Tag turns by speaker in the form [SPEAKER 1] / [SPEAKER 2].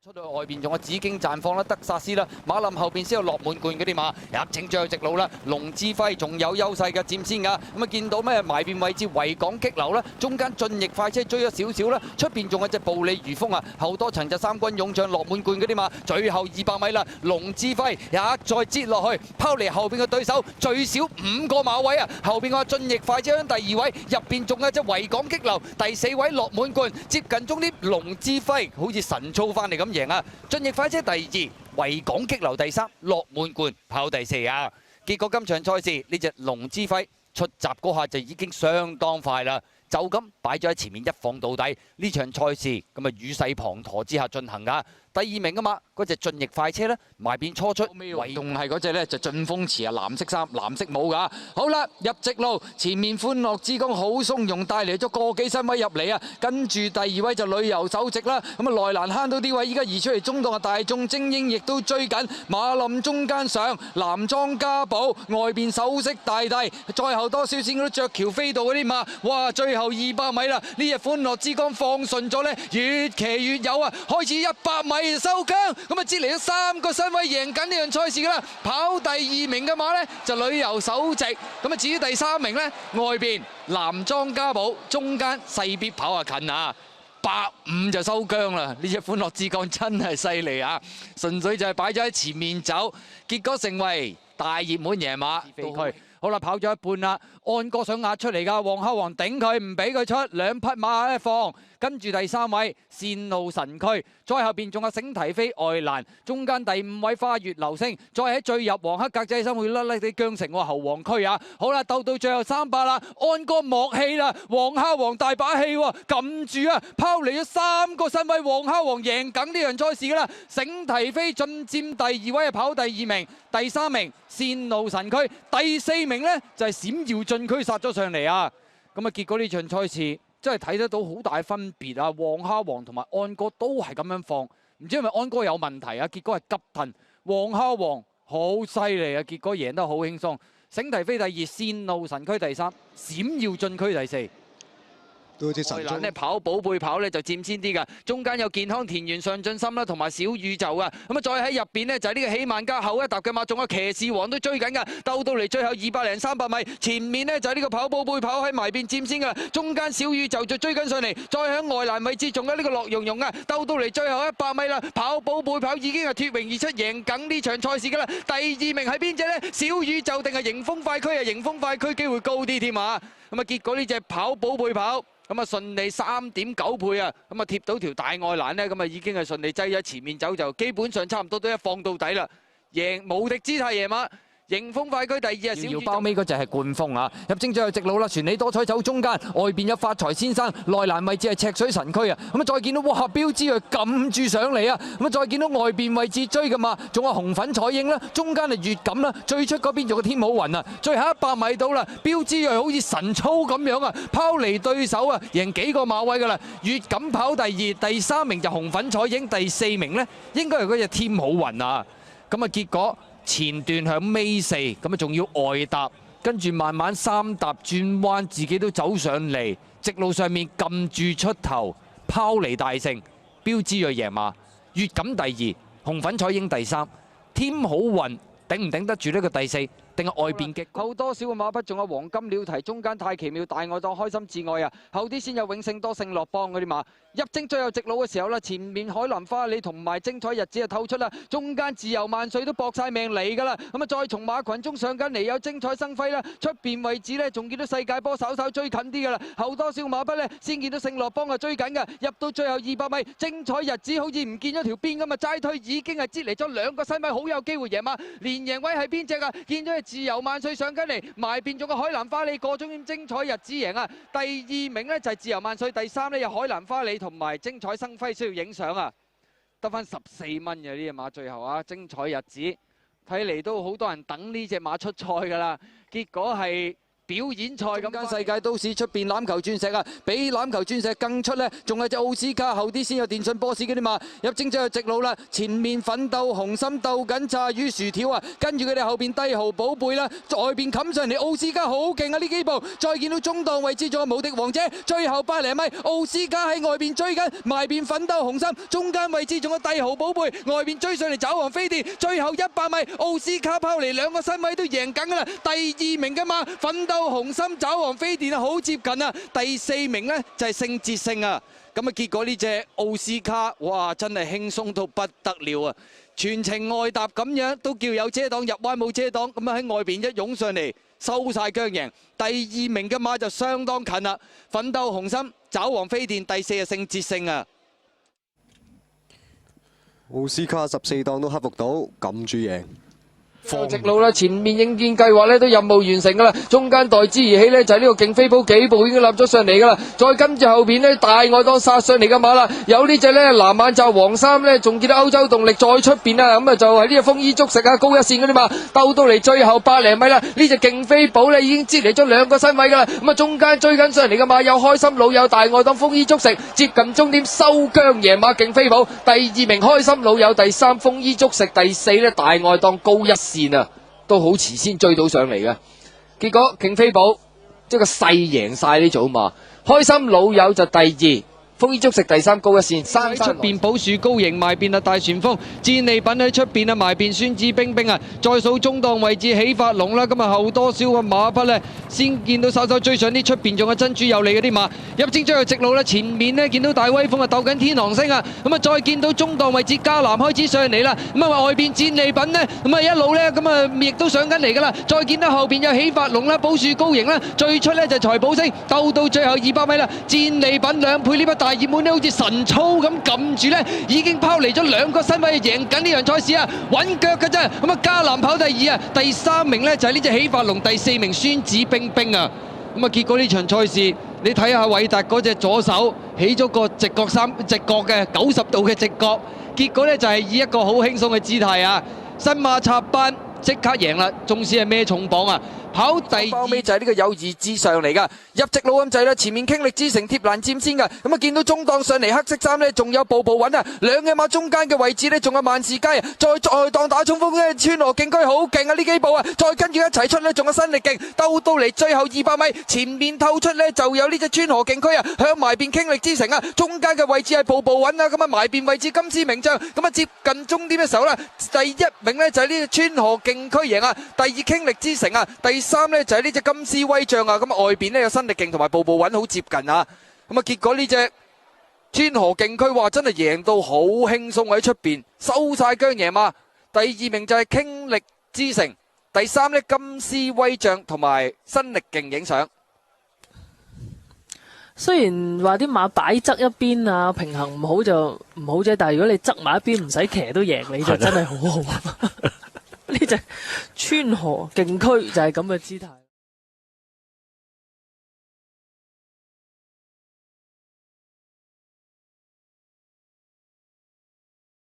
[SPEAKER 1] 出到外邊仲有紫荊綻放啦、德薩斯啦，馬林後邊先有落滿貫嗰啲馬，入整最後直路啦，龍之輝仲有優勢嘅佔先㗎。咁啊見到咩埋邊位置維港激流啦，中間進翼快車追咗少少啦，出邊仲有隻暴利如風啊，後多層就三軍勇將落滿貫嗰啲馬，最後200米啦，龍之輝一再擠落去，拋離後邊嘅對手最少5個馬位啊，後邊個進翼快車喺第2位，入邊仲有隻維港激流，第4位落滿貫，接近終點龍之輝好似神操翻嚟咁贏啊！進翼快車第2，維港激流第3，落滿貫跑第4啊！結果今場賽事呢隻龍之輝出閘嗰下就已經相當快啦，就咁擺咗喺前面一放到底。呢場賽事咁啊雨勢滂沱之下進行噶。第2名啊嘛，嗰隻進翼快車咧埋邊初出，仲係嗰隻咧就進風池啊，藍色衫、藍色帽噶。好啦，入直路，前面歡樂之光好松容帶嚟咗個幾身位入嚟啊，跟住第2位就旅遊首席啦。咁啊內欄慳到啲位，依家移出嚟中檔啊，大眾精英亦都追緊，馬林中間上，藍莊家寶外邊首飾大帝，再後多少線嗰啲雀橋飛道嗰啲馬，哇！最後200米啦，呢隻歡樂之光放順咗咧，越騎越有啊，開始100米。收韁咁啊，接嚟咗3個身位贏緊呢樣賽事噶啦。跑第2名嘅馬呢，就旅遊首席，咁啊至於第3名呢，外邊藍莊家寶，中間勢必跑啊近啊，150就收韁啦。呢隻歡樂之光真係犀利啊！純粹就係擺咗喺前面走，結果成為大熱門贏馬飛區。好啦，跑咗一半啦，安哥想壓出嚟㗎，黃孝王頂佢，唔俾佢出，兩匹馬咧放，跟住第3位線路神驅，再後邊仲有醒提飛外欄，中間第5位花月流星，再喺最入黃黑格仔心會甩甩啲韁繩喎後黃區啊！好啦，鬥到最後300啦，安哥莫氣啦，黃孝王大把氣喎，撳住啊，拋離咗3個身位，黃孝王贏緊呢場賽事㗎啦，醒提飛進佔第2位啊，跑第2名，第3名線路神驅，第4名呢就係閃耀進區殺咗上嚟啊！咁啊，結果呢場賽事真係睇得到好大分別啊！黃孝王同埋安哥都係咁樣放，唔知係咪安哥有問題啊？結果係急騰，黃孝王好犀利啊！結果贏得好輕鬆，醒提飛第2，線路神驅第3，閃耀進區第4。
[SPEAKER 2] 都好似神
[SPEAKER 1] 內欄咧跑寶貝跑咧就佔先啲㗎，中間有健康田園上進心啦，同埋小宇宙啊，咁啊再喺入邊呢，就係呢個喜萬家後一踏嘅馬，仲有騎士王都追緊㗎，鬥到嚟最後200零300米，前面呢，就係呢個跑寶貝跑喺埋邊佔先㗎，中間小宇宙就追緊上嚟，再喺外欄位置仲有呢個樂融融啊，鬥到嚟最後100米啦，跑寶貝跑已經係脫穎而出贏緊呢場賽事㗎啦，第2名係邊隻呢？小宇宙定係迎風快驅啊？迎風快驅機會高啲添啊！咁啊結果呢隻跑寶貝跑。咁啊順利3.9倍啊！咁啊貼到條大外欄呢，咁啊已經係順利擠咗前面走，就基本上差唔多都一放到底啦，贏無敵姿態贏馬。迎風快驅第2啊，小搖包尾嗰隻係冠風啊！入正最後直路啦，全理多彩走中間，外邊有發財先生，內欄位置係赤水神驅啊！咁啊再見到哇標誌佢撳住上嚟啊！咁啊再見到外邊位置追㗎嘛，仲有紅粉彩影啦，中間係粵錦啦，最出嗰邊仲有天好雲啊！最後100米到啦，標誌佢好似神操咁樣啊，拋離對手啊，贏幾個馬位㗎啦！粵錦跑第2，第3名就紅粉彩影，第4名呢應該係嗰隻天好雲啊！咁啊結果。前段向尾4，咁啊仲要外踏，跟住慢慢3踏轉彎，自己都走上嚟，直路上面撳住出頭，拋離大勝，標誌鋭贏馬，粵錦第2，紅粉彩影第3，天好運頂唔頂得住呢個第4？定係外邊嘅後多少個馬匹，仲有黃金鳥蹄，中間太奇妙大愛檔開心至愛啊！後啲先有永勝多勝樂邦嗰啲馬入正最後直路嘅時候啦，前面海南花里同埋精彩日子啊透出啦，中間自由萬歲都搏晒命嚟㗎啦！咁啊再從馬群中上緊嚟有精彩生輝啦，出邊位置呢，仲見到世界波稍稍追近啲㗎啦，後多少個馬匹呢，先見到勝樂邦啊追緊㗎，入到最後200米精彩日子好似唔見咗條邊咁啊，齋推已經係擠嚟咗2個身位，好有機會贏馬，連贏位係邊隻啊？見咗自由萬歲上緊嚟，埋邊仲有海南花里過終點精彩日子贏啊！第2名呢就係自由萬歲，第3呢有海南花里同埋精彩生輝需要影相啊！得翻14蚊嘅呢隻馬最後啊，精彩日子睇嚟都好多人等呢隻馬出賽㗎啦，結果係表演賽咁。間世界都市出邊欖球鑽石啊，比欖球鑽石更出呢，仲係隻奧斯卡，後啲先有電信波士嗰啲馬入正咗去直路啦。前面奮鬥紅心鬥緊炸魚薯條啊，跟住佢哋後邊帝豪寶貝啦，外邊冚上嚟奧斯卡好勁啊！呢幾步再見到中檔位置仲有無敵王者，最後百零米奧斯卡喺外邊追緊，埋邊奮鬥紅心，中間位置仲有帝豪寶貝，外邊追上嚟爪王飛電，最後100米奧斯卡拋嚟兩個身位都贏緊噶啦，第2名嘅馬奮鬥紅心爪王飛電啊，好接近啊，第4名呢就係聖捷勝啊。咁啊，結果呢隻奧斯卡，哇，真係輕鬆到不得了啊！全程外搭咁樣都叫有遮擋，入彎冇遮擋，咁啊喺外邊一湧上嚟，收晒姜贏。第2名嘅馬就相當近啦，奮鬥紅心、爪王飛電，第4係聖捷勝啊！
[SPEAKER 2] 奧斯卡14檔都克服到，撳住贏。
[SPEAKER 3] 直路啦，前面應戰計劃咧都任務完成噶啦，中間代之而起呢，就係呢個勁飛寶幾步已經立咗上嚟噶啦，再跟住後邊呢，大外檔殺上嚟嘅馬啦，有呢隻呢，藍眼罩黃衫呢，仲見到歐洲動力再出邊啊，咁啊就係呢隻豐衣足食啊，高一線嗰啲馬鬥到嚟最後100零米啦，呢隻勁飛寶呢已經擠嚟咗2個身位噶啦，咁啊中間追緊上嚟嘅馬有開心老友大外檔豐衣足食，接近終點收姜贏馬勁飛寶，第2名開心老友，第3豐衣足食，第4呢，大外檔高一線啊，都好遲先追到上嚟嘅，結果勁飛寶即係個勢贏晒呢組馬，開心老友就第2。豐衣足食第3高一線，喺出邊寶樹高迎埋邊啊大旋風，戰利品喺出邊啊埋邊孫子兵兵啊，再數中檔位置起發龍啦，咁啊後多少個馬匹呢？先見到稍稍追上啲出邊仲有珍珠有利嗰啲馬，入正最後直路啦，前面呢見到大威風啊鬥緊天狼星啊，咁啊再見到中檔位置加南開始上嚟啦，咁啊外邊戰利品呢，咁啊一路呢，咁啊亦都上緊嚟噶啦，再見到後邊有起發龍啦，寶樹高迎啦，最出呢就財寶星鬥到最後200米啦，戰利品2倍呢筆大熱門咧，好似神操咁撳住咧，已經拋離咗2個身位，贏緊呢場賽事啊！穩腳嘅啫。咁啊，加南跑第2啊，第3名咧就係呢隻起發龍，第4名孫子兵兵啊！咁啊，結果呢場賽事，你睇下韋達嗰隻左手起咗個直角嘅90度嘅直角，結果咧就係以一個好輕鬆嘅姿態啊！新馬插班即刻贏啦，縱使係孭重磅啊！跑第2包尾就係呢個友誼之上嚟噶，入直路咁滯啦，前面傾力之城貼欄佔先噶，咁啊見到中檔上嚟黑色衫呢，仲有步步穩啊，兩隻馬中間嘅位置呢，仲有萬事街啊，再檔打衝鋒呢，川河競區好勁啊，呢幾步啊，再跟住一齊出呢，仲有新力勁，鬥到嚟最後200米，前面透出呢，就有呢隻川河競區啊，向埋邊傾力之城啊，中間嘅位置係步步穩啊，咁啊埋邊位置金絲名將，咁啊接近終點嘅時候啦，第1名呢，就係呢隻川河競區贏啊，第2傾力之城啊，第3呢，就係呢隻金絲威將啊，咁啊外邊呢，有新力勁同埋步步穩好接近啊，咁啊結果呢隻川河競區話真係贏到好輕鬆喺出邊收晒姜贏嘛，第2名就係傾力之城，第3呢，金絲威將同埋新力勁影相。
[SPEAKER 4] 雖然話啲馬擺側一邊啊，平衡唔好就唔好啫，但係如果你側埋一邊唔使騎都贏你就真係好好。呢隻川河競區就係咁嘅姿態。